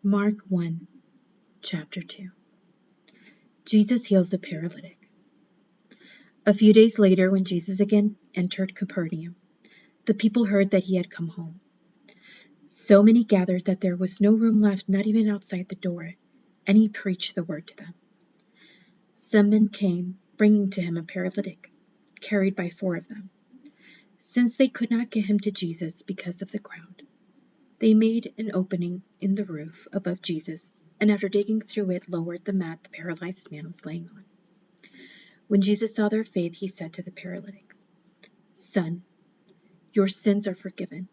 Mark 1, Chapter 2. Jesus heals a paralytic. A few days later, when Jesus again entered Capernaum, the people heard that he had come home. So many gathered that there was no room left, not even outside the door, and he preached the word to them. Some men came, bringing to him a paralytic, carried by 4 of them. Since they could not get him to Jesus because of the crowd, they made an opening in the roof above Jesus, and after digging through it, lowered the mat the paralyzed man was laying on. When Jesus saw their faith, he said to the paralytic, "Son, your sins are forgiven."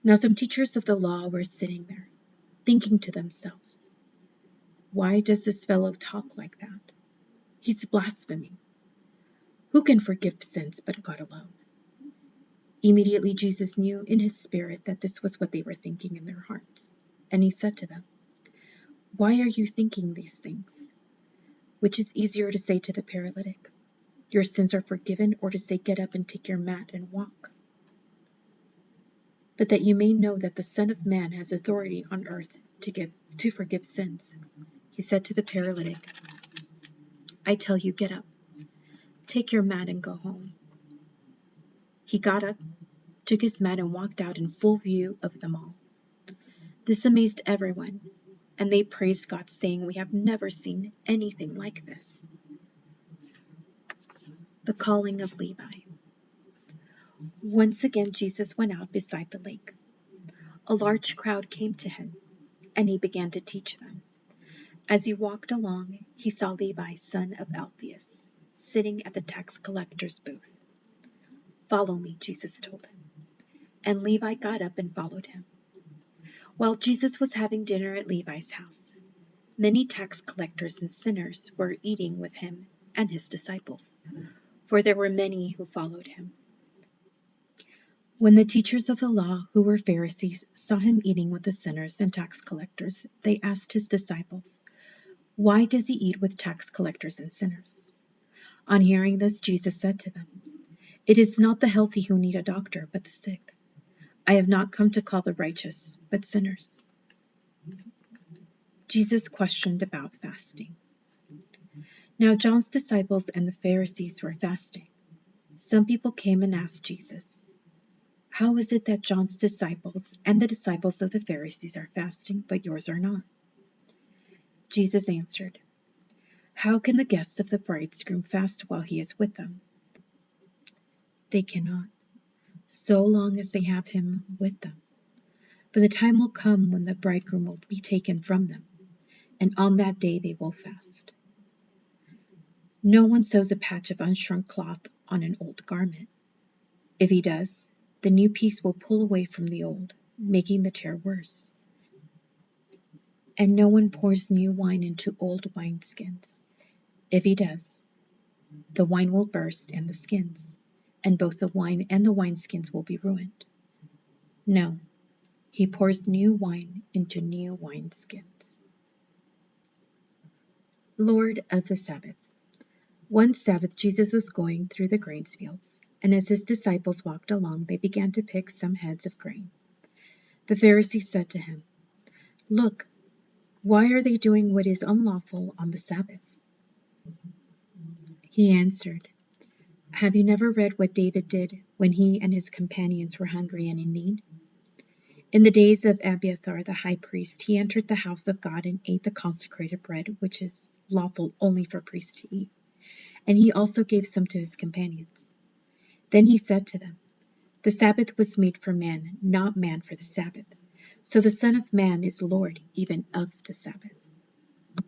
Now some teachers of the law were sitting there, thinking to themselves, "Why does this fellow talk like that? He's blaspheming. Who can forgive sins but God alone?" Immediately Jesus knew in his spirit that this was what they were thinking in their hearts, and he said to them, "Why are you thinking these things? Which is easier to say to the paralytic, 'Your sins are forgiven,' or to say, 'Get up and take your mat and walk'? But that you may know that the Son of Man has authority on earth to forgive sins." He said to the paralytic, "I tell you, get up, take your mat and go home." He got up, took his mat, and walked out in full view of them all. This amazed everyone, and they praised God, saying, "We have never seen anything like this." The calling of Levi. Once again Jesus went out beside the lake. A large crowd came to him, and he began to teach them. As he walked along, he saw Levi, son of Alphaeus, sitting at the tax collector's booth. "Follow me," Jesus told him. And Levi got up and followed him. While Jesus was having dinner at Levi's house, many tax collectors and sinners were eating with him and his disciples, for there were many who followed him. When the teachers of the law, who were Pharisees, saw him eating with the sinners and tax collectors, they asked his disciples, "Why does he eat with tax collectors and sinners?" On hearing this, Jesus said to them, "It is not the healthy who need a doctor, but the sick. I have not come to call the righteous, but sinners." Jesus questioned about fasting. Now John's disciples and the Pharisees were fasting. Some people came and asked Jesus, "How is it that John's disciples and the disciples of the Pharisees are fasting, but yours are not?" Jesus answered, "How can the guests of the bridegroom fast while he is with them? They cannot, so long as they have him with them. But the time will come when the bridegroom will be taken from them, and on that day they will fast. No one sews a patch of unshrunk cloth on an old garment. If he does, the new piece will pull away from the old, making the tear worse. And no one pours new wine into old wineskins. If he does, the wine will burst and the skins, and both the wine and the wineskins will be ruined. No, he pours new wine into new wineskins." Lord of the Sabbath. One Sabbath, Jesus was going through the grain fields, and as his disciples walked along, they began to pick some heads of grain. The Pharisees said to him, "Look, why are they doing what is unlawful on the Sabbath?" He answered, "Have you never read what David did when he and his companions were hungry and in need? In the days of Abiathar the high priest, he entered the house of God and ate the consecrated bread, which is lawful only for priests to eat. And he also gave some to his companions. Then he said to them, 'The Sabbath was made for man, not man for the Sabbath. So the Son of Man is Lord even of the Sabbath.'"